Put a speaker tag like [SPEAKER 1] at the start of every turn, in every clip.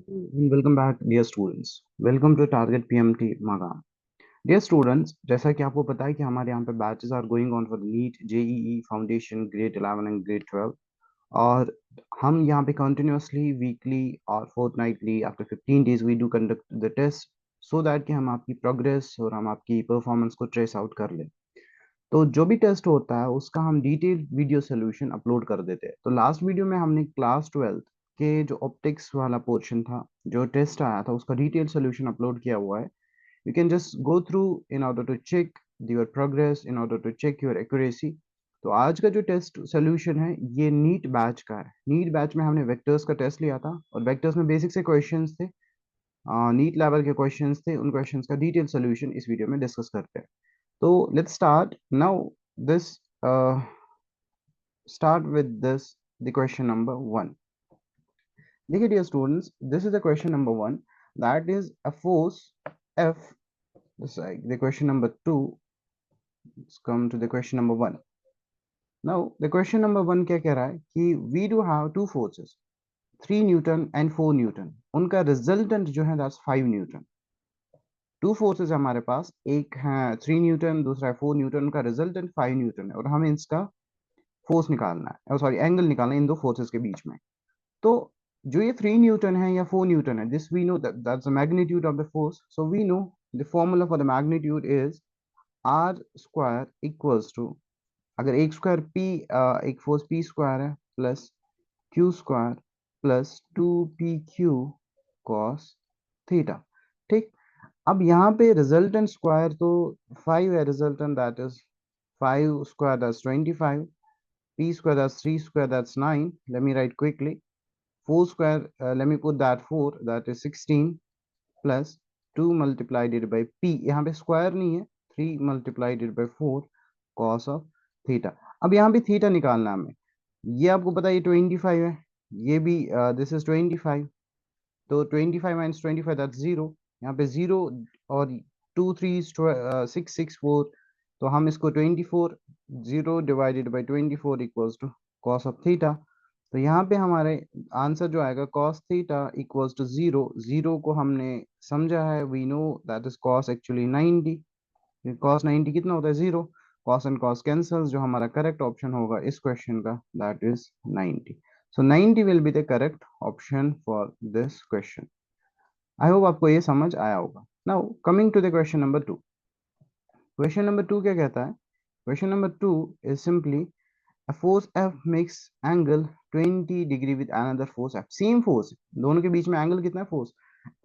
[SPEAKER 1] And welcome back, dear students. Welcome to Target PMT Maga. Dear students, जैसा कि आपको पता है कि हमारे यहाँ पे batches are going on for NEET JEE foundation grade 11 and grade 12 और हम यहाँ पे कंटिन्यूअसली वीकली और fortnightly after 15 days we do conduct the test so that कि हम आपकी प्रोग्रेस और हम आपकी परफॉर्मेंस को ट्रेस आउट कर लें। तो जो भी टेस्ट होता है उसका हम डिटेल वीडियो सोल्यूशन अपलोड कर देते हैं। तो लास्ट वीडियो में हमने क्लास 12 के जो ऑप्टिक्स वाला पोर्शन था, जो टेस्ट आया था, उसका डिटेल सोल्यूशन अपलोड किया हुआ है। You can just go through in order to check your progress, in order to check your accuracy. तो आज का जो टेस्ट सोल्यूशन है ये नीट बैच का है। नीट बैच में हमने वेक्टर्स का टेस्ट लिया था और वेक्टर्स में बेसिक से क्वेश्चंस थे, नीट लेवल के क्वेश्चंस थे। उन क्वेश्चंस का डिटेल सोल्यूशन इस वीडियो में डिस्कस करते हैं। So let's start now. This start with this the question number one. देखिए dear students, this is the question number one. That is a force F. This is the question number two. Let's come to the question number one. Now the question number one क्या कह रहा है कि we do have two forces, 3 Newton and 4 Newton. उनका resultant जो है that's 5 Newton. Two forces हमारे पास, एक है 3 न्यूटन, दूसरा है 4 न्यूटन। उनका रिजल्टेंट 5 न्यूटन है और हमें इसका फोर्स निकालना है, सॉरी एंगल निकालना है इन दो फोर्सेस के बीच में। तो जो ये 3 न्यूटन है या 4 न्यूटन है, this we know that's the magnitude of the force. So we know the formula for the magnitude is R square equals to, अगर एक स्क्वायर पी, एक फोर्स पी स्क्वायर है plus Q square plus 2 PQ cos theta. ठीक। अब यहाँ पे resultant square तो 5 है, resultant that is 5 square that's 25, p square that's 3 square that's 9. Let me write quickly. 4 square, let me put that 4, that is 16 plus 2 multiplied it by p, यहाँ पे square नहीं है, 3 multiplied it by 4 cos of theta. अब यहाँ पे theta निकालना है हमें। ये आपको पता है ये 25 है, ये भी दिस इज 25। तो 25 माइनस 25 दैट्स 0, यहाँ पे 0 और 2 3 6 6 4। तो हम इसको 24, 0 divided by 24 equals to cos of theta. तो यहाँ पे हमारे आंसर जो आएगा कॉस थीटा इक्वल्स टू 0। 0 को हमने समझा है, we know that is cos actually 90। Cos 90 कितना होता है? 0। कॉस एंड कॉस कैंसल्स, जो हमारा करेक्ट ऑप्शन होगा इस क्वेश्चन का that is 90। So 90 will be the correct option for this question. I hope आपको ये समझ आया होगा। Now coming to the question number two. Question number two क्या कहता है? Question number two is simply a force F makes angle 20 degree with another force F. Same force, दोनों के बीच में एंगल कितना है? Force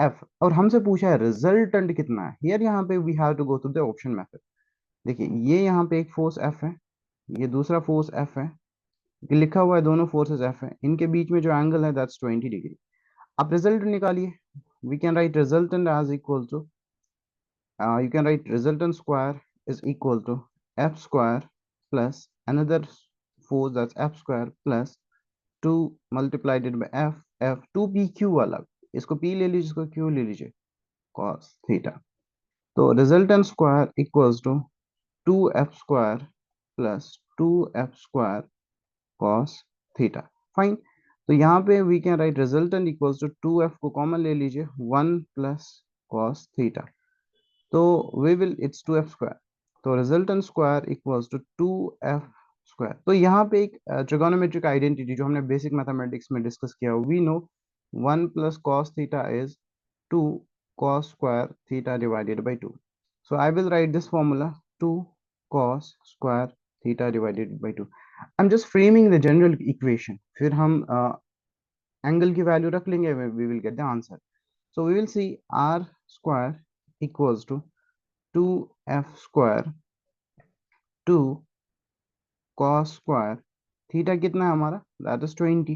[SPEAKER 1] F। और हमसे पूछा है रिजल्टेंट कितना है। हियर यहाँ पे we have to go through the option method. देखिए ये यहाँ पे एक फोर्स F है, ये दूसरा फोर्स F है, ये लिखा हुआ है दोनों फोर्सेस F है, इनके बीच में जो एंगल है दैट्स 20 डिग्री। आप रिजल्ट निकालिए। We can write resultant as equal to, you can write resultant square is equal to f square plus another force that's f square plus 2 multiplied it by f, f 2pq वाला, इसको p ले लीजिए, इसको q ले लीजिए, cos theta। तो resultant square equals to 2f square plus 2f square cos theta। Fine. तो यहाँ पे we can write resultant equals to 2f को कॉमन ले लीजिए, 1 प्लस cos theta। तो we will it's 2f square. तो resultant square equals to 2f square. तो यहाँ पे एक ट्रिगोनोमेट्रिक आइडेंटिटी जो हमने बेसिक मैथमेटिक्स में डिस्कस किया, we know 1 plus cos theta is 2 cos square theta divided by 2। So I will write this formula 2 cos square theta divided by 2। I am just framing the general equation, फिर हम angle की value रख लेंगे, we will get the answer. So we will see R square equals to 2f square 2 cos square theta कितना है हमारा? That is 20।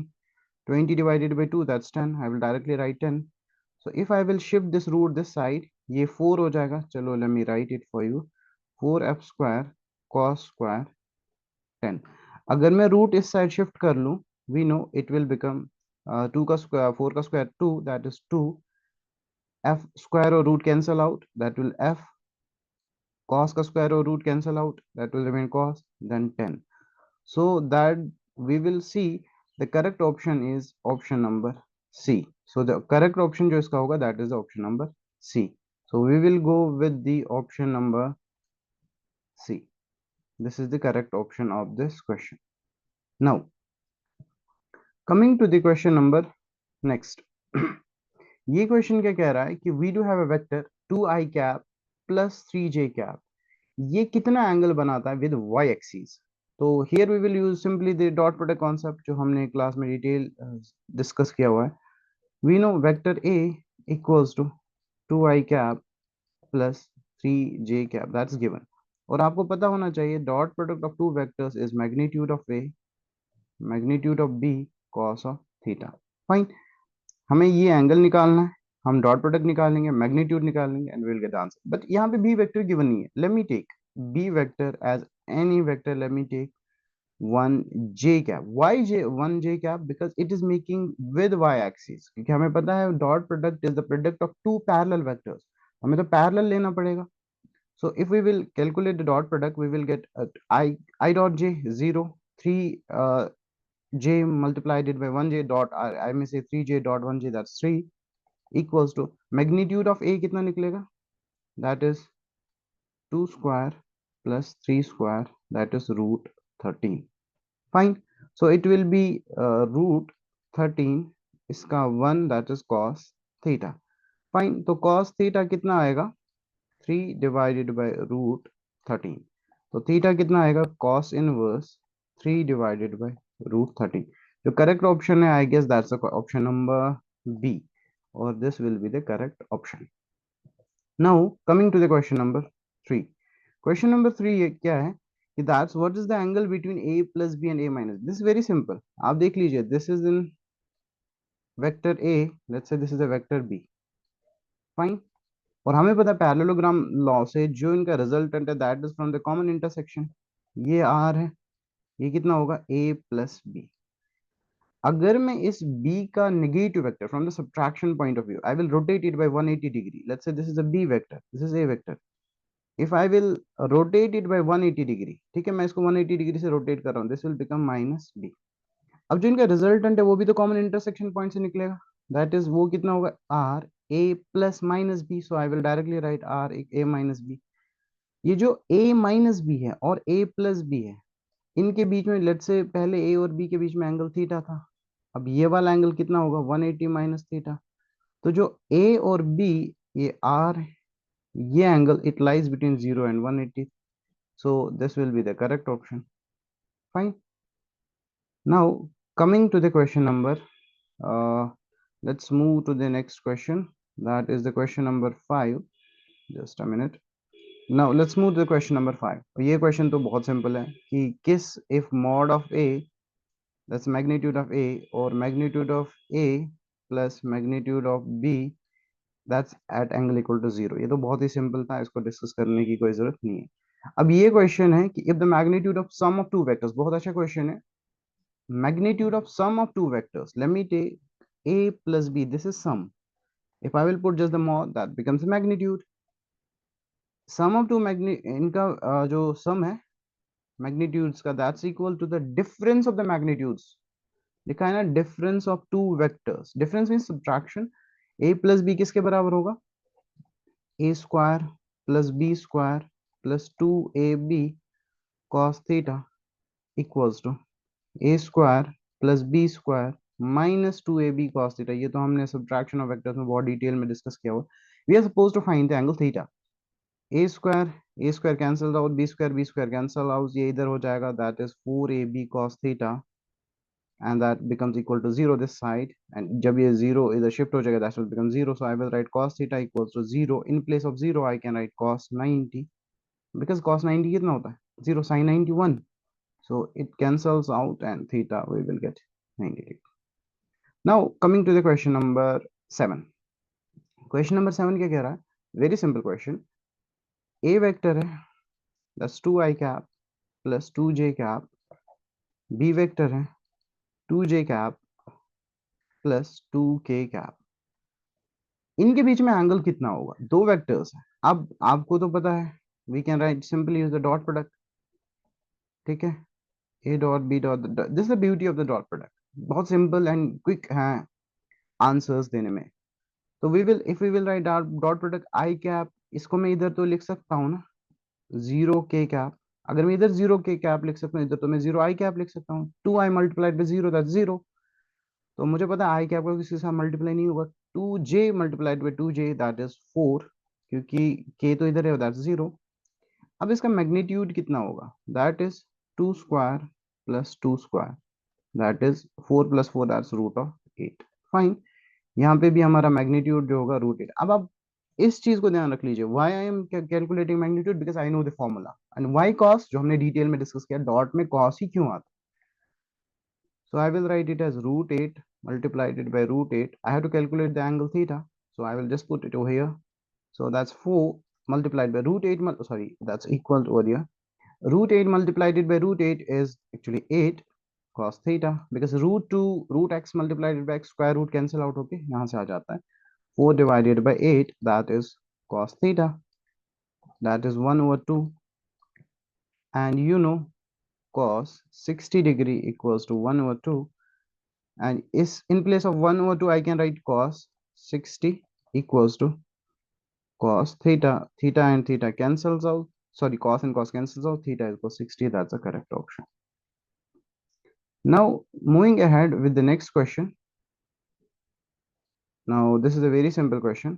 [SPEAKER 1] 20 divided by 2 that's 10। I will directly write 10। So if I will shift this root this side, ये 4 हो जाएगा। चलो let me write it for you, 4f square cos square 10। अगर मैं root इस साइड शिफ्ट कर लूँ, we know it will become 2 का स्क्वायर, 4 का square 2, that is 2। f square और root cancel out, that will f। cos का square और root cancel out, that will remain cos, then 10। So that we will see the correct option is option number C. So the correct option जो इसका होगा that is the option number C. So we will go with the option number C. This is the correct option of this question. Now coming to the question number next. ये question क्या कह रहा है कि we do have a vector 2i cap plus 3j cap. ये कितना angle बनाता है विद y एक्सिस. तो here we will use simply the dot product concept जो हमने क्लास में डिटेल डिस्कस किया हुआ है. We know vector a equals to 2i cap plus 3j cap, that's given. और आपको पता होना चाहिए dot product of two vectors is magnitude of a magnitude of b cos of theta. Fine. हमें ये एंगल निकालना है, हम डॉट प्रोडक्ट निकालेंगे, मैग्नीट्यूड निकालेंगे and will get answer. But यहाँ पे बी वेक्टर गिवन नहीं है. Let me take B vector as any vector. Let me take 1j cap. why j 1j cap? because it is making with y axis. क्योंकि हमें पता है dot product is the product of two parallel vectors. हमें तो parallel लेना पड़ेगा. so if we will calculate the dot product we will get I dot j 0, 3 j multiplied it by 1j dot I may say 3j dot 1j, that's 3 equals to magnitude of a कितना निकलेगा, that is 2 square plus 3 square, that is root 13. Fine. So it will be root 13 इसका 1, that is cos theta. Fine. तो cos theta कितना आएगा, 3 divided by root 13. तो theta कितना आएगा, cos inverse 3 divided by root 13. जो correct option है, I guess that's the option number B, or this will be the correct option. Now coming to the question number 3. Question number 3 ये क्या है कि that's what is the angle between a plus b and a minus. This is very simple. आप देख लीजिए, this is in vector a, let's say this is a vector b. Fine. और हमें पता है पैरेललोग्राम लॉ से जो इनका रिजल्टेंट है that is from the common intersection. ये r है, ये कितना होगा a प्लस b. अगर मैं इस b का negative vector from the subtraction point of view I will rotate it by 180 degree. Let's say this is a b vector, this is a vector. If I will rotate it by 180 degree, ठीक है, मैं इसको 180 degree से rotate कर रहा हूँ, this will become minus b. अब जो इनका रिजल्टेंट है वो भी तो कॉमन इंटरसेक्शन पॉइंट से निकलेगा, दैट इज वो कितना होगा r a plus minus b. So I will directly right r a minus b. ये जो a माइनस बी है और a प्लस बी है, इनके बीच में लेट से पहले a और b के बीच में एंगल थीटा था. अब ये वाला एंगल कितना होगा, 180 माइनस थीटा. तो जो a और b, ये r, ये angle it lies between 0 and 180. So this will be the correct option. Fine. Now coming to the question number, let's move to the next question, that is the question number 5. just a minute. Now let's move to the question number 5. ये question तो बहुत simple है कि किस if mod of a, that's magnitude of a, or magnitude of a plus magnitude of b, that's at angle equal to 0. ये तो बहुत ही simple था, इसको डिस्कस करने की कोई जरूरत नहीं है. अब ये क्वेश्चन है कि if the magnitude of sum of two vectors, बहुत अच्छा क्वेश्चन है. magnitude of sum of two vectors, let me take a plus b, this is sum. if I will put just the mod, that becomes magnitude. sum of two इनका जो sum है magnitudes का, that's equal to the difference of the magnitudes. लिखा है ना, difference of two vectors. difference means subtraction. a plus b किसके बराबर होगा, a square plus b square plus 2ab cos theta equals to a square plus b square minus 2ab cos theta. ये तो हमने subtraction of vectors में बहुत detail में discuss किया हुआ. we are supposed to find the angle theta. a square cancel out, b square cancel out, ये इधर हो जाएगा, that is 4ab cos theta, and that becomes equal to 0 this side, and जब ये 0 इधर shift हो जाएगा, that will become 0. so I will write cos theta equals to 0. in place of 0 I can write cos 90, because cos 90 कितना होता है, 0 sin 91. so it cancels out and theta we will get 90 degree. now coming to the question number 7. question number 7 क्या कह रहा है, very simple question. a vector है, that's 2i cap plus 2j cap. b vector है 2j cap plus 2k cap. इनके बीच में angle कितना होगा, दो वेक्टर्स है. अब आपको तो पता है, we can write simply use the dot product. ठीक है, A dot B dot, this is the beauty of the dot product. बहुत सिंपल एंड क्विक है. आंसर्स देने में। तो we will if we will write dot product i cap, इसको मैं इधर तो लिख सकता हूँ ना, जीरो के कैप। अगर मैं इधर जीरो के कैप लिख सकता हूँ, इधर तो मैं जीरो आई कैप लिख सकता हूँ। Two i multiplied by zero, that zero. तो मुझे पता है आई कैप का किसी के साथ मल्टीप्लाई नहीं होगा। Two j multiplied by two j, that is four, क्योंकि के तो इधर है, दैट जीरो। अब इसका मैग्नीट्यूड कितना होगा, that is two square plus two square, that is four plus four, that's root of eight. Fine, यहाँ पे भी हमारा मैग्नीट्यूड जो होगा रूट एट। अब आप इस चीज को ध्यान रख लीजिए, why I am calculating magnitude, because I know the formula. And why cos जो हमने डिटेल में डिस्कस किया, डॉट में कॉस ही क्यों आता। So I will write it as root eight multiplied it by root 8. I have to calculate the angle theta, so I will just put it over here. So that's 4 multiplied by root 8, sorry, that's equal to over here. Root 8 multiplied it by root 8 is actually 8 cos theta, because root 2 root x multiplied by x square root cancel out होके यहाँ से आ जाता है 4 divided by 8, that is cos theta, that is 1 over 2. And you know cos 60 degree equals to 1 over 2, and is in place of 1 over 2 I can write cos 60 equals to cos theta. Theta and theta cancels out, sorry, cos and cos cancels out, theta equals 60, that's the correct option. Now moving ahead with the next question. Now this is a very simple question.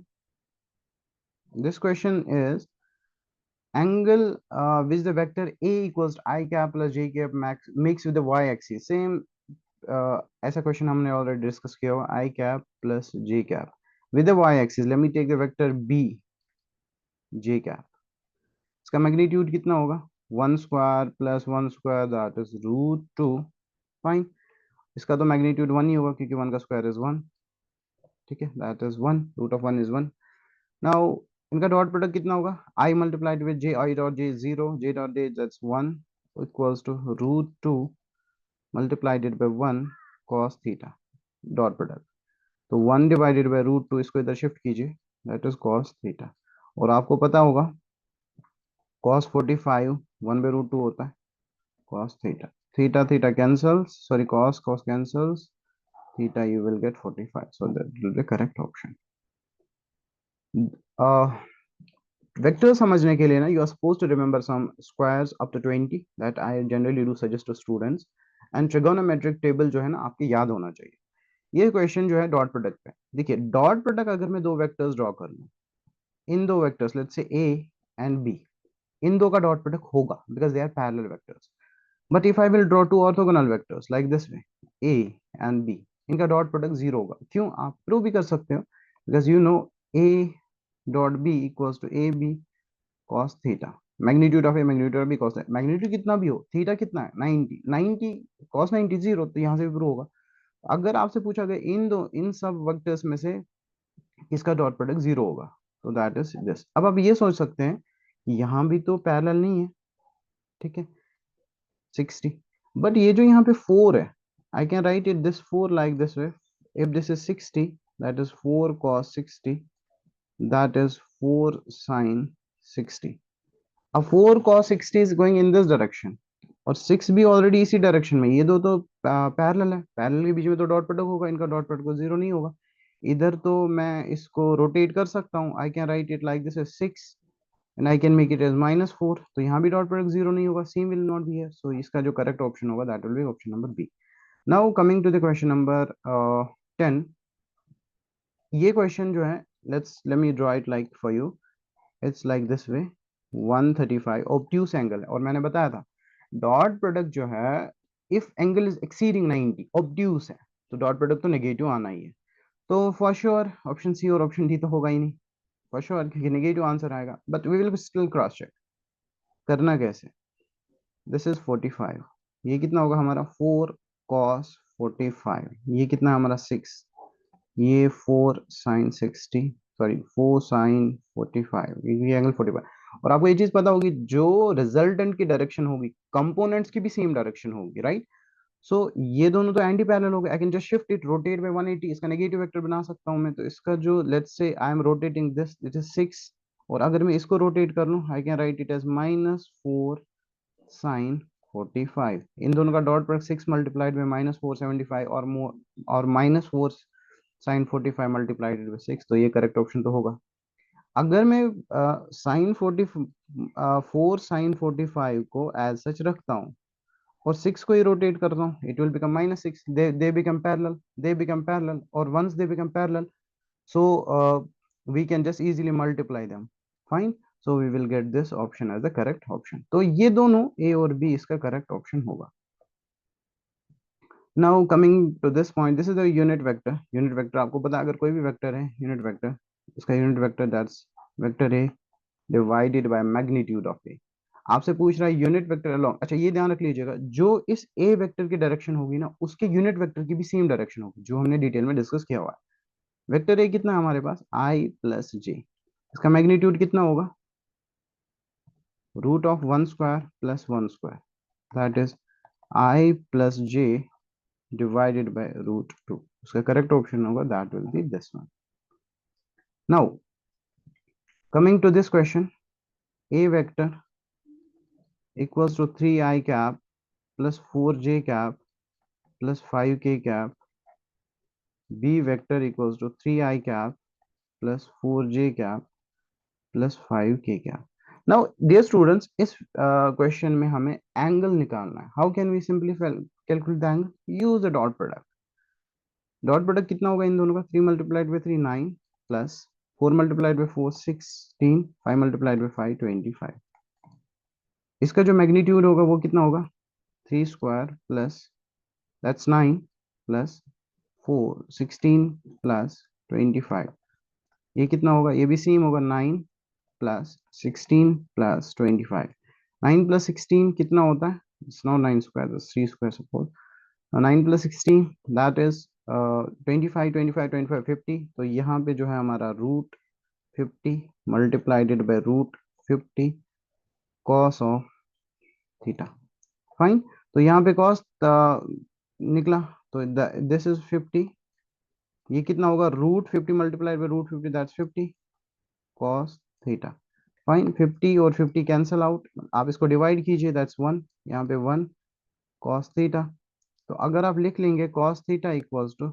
[SPEAKER 1] This question is angle which the vector a equals to I cap plus j cap max makes with the y axis. Same ऐसा question हमने already discuss किया हुआ, I cap plus J cap with the Y axis. Let me take the vector B J cap. इसका magnitude कितना होगा, one square plus one square, that is root two. Fine, इसका तो magnitude one ही होगा क्योंकि one का square is one. ठीक है, that is one, root of one is one. Now इनका डॉट प्रोडक्ट कितना होगा, I multiplied with J, I dot J zero, J dot J, that's one, equals to root two multiplied by one cos theta, dot product. तो one divided by root two, इसको इधर shift कीजिए, that is cos theta. और आपको पता होगा cos 45 one by root two होता है, cos theta. Theta theta cancels, sorry cos cos cancels, theta you will get 45, so that will be the correct option. Vector समझने के लिए ना, you are suppose to remember some squares up to 20, that I generally do suggest to students. And trigonometric table जो है ना आपके याद होना चाहिए। ये क्वेश्चन जो है डॉट प्रोडक्ट पे, देखिए डॉट प्रोडक्ट अगर मैं दो वेक्टर्स ड्रॉ कर लूं, इन दो vectors let's say A and B, इन दो का डॉट प्रोडक्ट होगा because they are parallel vectors. But if I will draw two orthogonal vectors like this way, A and B, इनका डॉट प्रोडक्ट जीरो होगा। क्यों, आप प्रूव भी कर सकते हो, because you know A dot B equals to A B cos theta, magnitude of A magnitude of B cos, magnitude कितना भी हो, थीटा कितना है 90, 90 कॉस 90 जीरो, तो यहाँ से भी प्रूव होगा। अगर आपसे पूछा गया इन सब वेक्टर्स में से किसका डॉट प्रोडक्ट जीरो होगा, तो दैट इज दिस। अब आप ये सोच सकते हैं कि यहाँ भी तो पैरेलल नहीं है, ठीक है 60, बट ये जो यहाँ पे 4 है, आई can write it this 4 like this way, if this is 60, that is 4 cos 60, that is 4 sin 60। अब 4 cos 60 is going in this direction, और 6 भी ऑलरेडी इसी डायरेक्शन में, ये दो तो पैरेलल है, पैरेलल के बीच में तो डॉट प्रोडक्ट होगा, इनका डॉट प्रोडक्ट को जीरो नहीं होगा। इधर तो मैं इसको रोटेट कर सकता हूँ, I can write it like this is 6 and I can make it as -4, तो यहाँ भी डॉट प्रोडक्ट जीरो नहीं होगा, सी विल नॉट बी है। सो इसका जो करेक्ट ऑप्शन होगा that will be option number B. Now coming to the question number 10। ये क्वेश्चन जो है, let me draw it like for you, it's like this way, 135 obtuse angle है, और मैंने बताया था डॉट प्रोडक्ट जो है, if angle is exceeding 90 obtuse है, तो डॉट प्रोडक्ट तो नेगेटिव आना ही है। तो फॉर श्योर ऑप्शन सी और ऑप्शन डी तो होगा ही नहीं फॉर श्योर, क्योंकि नेगेटिव आंसर आएगा। But we will still cross check, करना कैसे, दिस इज 45, ये कितना होगा हमारा 4 cos 45, ये कितना है हमारा 6, ये 4 sin 60, सॉरी 4 sin 45, ये एंगल 45। और आपको ये चीज पता होगी, जो रिजल्टेंट की डायरेक्शन होगी कंपोनेंट्स की भी सेम डायरेक्शन होगी, राइट। सो ये दोनों तो एंटी पैरेलल हो गए, I can just shift it, rotate bye 180, इसका नेगेटिव वेक्टर बना सकता हूं मैं। तो इसका जो let's say I am rotating this, it is 6, और अगर मैं इसको रोटेट कर लूं, I can write it as -4 sin 45। इन दोनों का डॉट प्रोडक्ट 6 मल्टीप्लाइड में -475 और मोर, और -4 साइन 45 मल्टीप्लाइड बाई 6, तो ये करेक्ट ऑप्शन तो होगा। अगर मैं साइन 4 साइन 45 को एज सच रखता हूँ और 6 को ही रोटेट करता हूँ, it will become -6, they become parallel, और once they become parallel, so we can just easily multiply them. Fine, so we will get this option as the correct option. तो ये दोनों a और b इसका correct option होगा। Now coming to this point, this is the unit vector. Unit vector आपको पता है, अगर कोई भी वेक्टर है unit vector, इसका unit vector that's vector a divided by magnitude of a। आपसे पूछ रहा है यूनिट वेक्टर अलोंग, अच्छा ये ध्यान रख लीजिएगा, जो इस ए वेक्टर की डायरेक्शन होगी ना, उसके यूनिट वेक्टर की भी सेम डायरेक्शन होगी, जो हमने डिटेल में डिस्कस किया हुआ है। वेक्टर ए कितना है हमारे पास, आई प्लस जे, इसका मैग्नीट्यूड कितना होगा, root of 1 square plus 1 square, that is i plus j divided by √2। उसका करेक्ट ऑप्शन होगा that will be this one. Now coming to this question, A vector equals to 3i cap plus 4j cap plus 5k cap, B vector equals to 3i cap plus 4j cap plus 5k cap. Now dear students, इस question में हमें angle निकालना है। How can we simply calculate the angle, use the dot product. Dot product कितना होगा इन दोनों का, 3 multiplied by 3 9 plus 4 multiplied by 4 16, 5 multiplied by 5 25। इसका जो मैग्नीट्यूड होगा वो कितना होगा, 3 square plus that's 9 plus 4 16 plus 25, ये कितना होगा, ये भी सेम होगा, 9 प्लस 16 प्लस 25। 9 प्लस 16 कितना होता है, it's not 9 square, 3 square suppose. 9 plus 16 that is 25 25 25 50, तो यहाँ पे जो है हमारा √50 मल्टीप्लाइडेड bye √50 cos of theta. Fine, तो यहाँ पे कॉस निकला, तो दिस इज 50, ये कितना होगा, √50 multiplied by √50 that's 50 cos theta. Fine, 50 और 50 कैंसल आउट, आप इसको डिवाइड कीजिए, दैट्स 1, यहाँ पे 1 कॉस थीटा। तो अगर आप लिख लेंगे cos theta equals to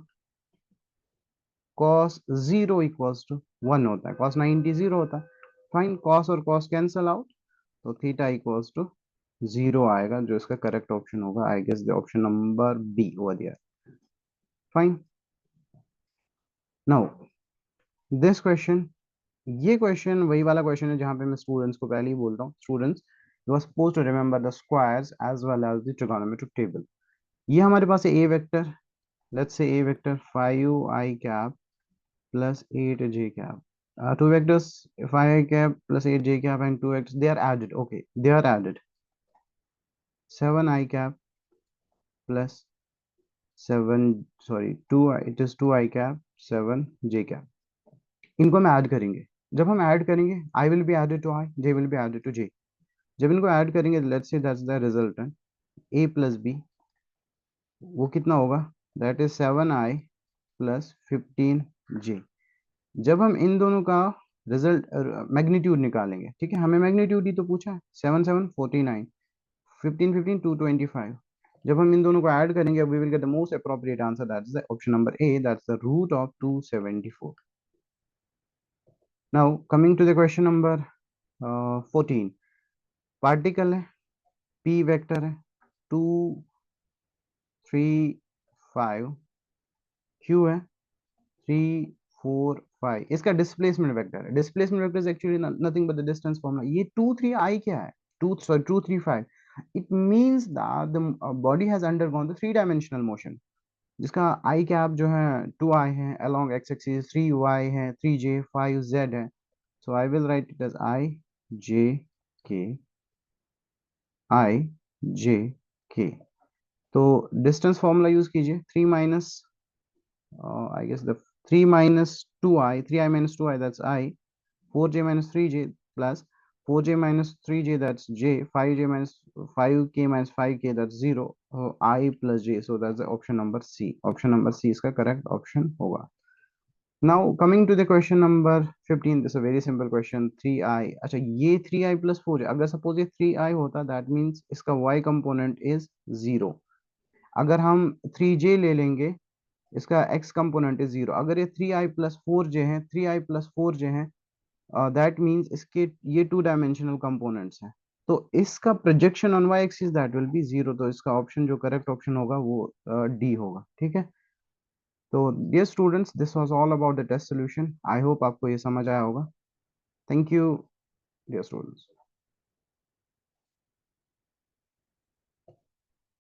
[SPEAKER 1] cos 0 equals to 1 होता है, कॉस 90 0 होता है। फाइन, कॉस और कॉस कैंसल आउट, तो थीटा इक्वल्स टू 0 आएगा, जो इसका करेक्ट ऑप्शन होगा, I guess the option number B over there. Fine, now this question, ये क्वेश्चन वही वाला क्वेश्चन है जहां पे मैं स्टूडेंट्स को पहले ही बोल रहा हूँ, students you are suppose to remember the squares as well as the trigonometric table. ये हमारे पास है a vector, let's say a vector 5i cap plus 8j cap, two vectors 5i cap plus 8j cap and two vectors they are added, okay they are added 7i cap plus 7 sorry 2 it is 2i cap 7j cap, इनको हम add करेंगे। जब हम add करेंगे i will be added to i, j will be added to j, जब इनको add करेंगे let's say that's the resultant a plus b, वो कितना होगा, that is 7i plus 15j। जब हम इन दोनों का रिजल्ट मैग्नीट्यूड निकालेंगे, ठीक है, हमें मैग्नीट्यूड ही तो पूछा है, 7 7 49, 15 15 225, जब हम इन दोनों को ऐड करेंगे we will get the most appropriate answer, that is the option number A, that's the root of 274। Now coming to the question number 14, particle है, पी वेक्टर है, 2 3 5, क्यू है 3 4 5, इसका डिस्प्लेसमेंट वेक्टर है। Displacement vector is actually nothing but the distance formula. ये 2 3 आई क्या है, 2 3 5, it means that the body has undergone the 3 dimensional motion, जिसका आई cap जो है 2i है, अलोंग एक्स एक्सिस 3y है, 3j 5z है, so I will write it as K I जे के। तो डिस्टेंस फॉर्मूला यूज कीजिए, 3 minus I guess the 3 minus 2i, 3i minus 2i, that's I, 4j minus 3j plus 4j minus 3j, that's j, 5j minus 5k minus 5k, that's 0, I plus j, so that's the option number C. Option number C is the correct option होगा। Now coming to the question number 15, this is a very simple question, 3i, अच्छा ये 3i plus 4j, अगर suppose ये 3i होता that means इसका y component is 0, अगर हम 3j ले लेंगे इसका x कंपोनेंट इज 0। अगर ये 3i+4j है, 3i+4j है, दैट मीन्स इसके ये 2 डायमेंशनल कंपोनेंट्स हैं, तो इसका projection on Y axis that will be 0। तो इसका ऑप्शन जो करेक्ट ऑप्शन होगा वो डी होगा। ठीक है, तो dear students, this was all about the test solution. I hope आपको ये समझ आया होगा। Thank you dear students.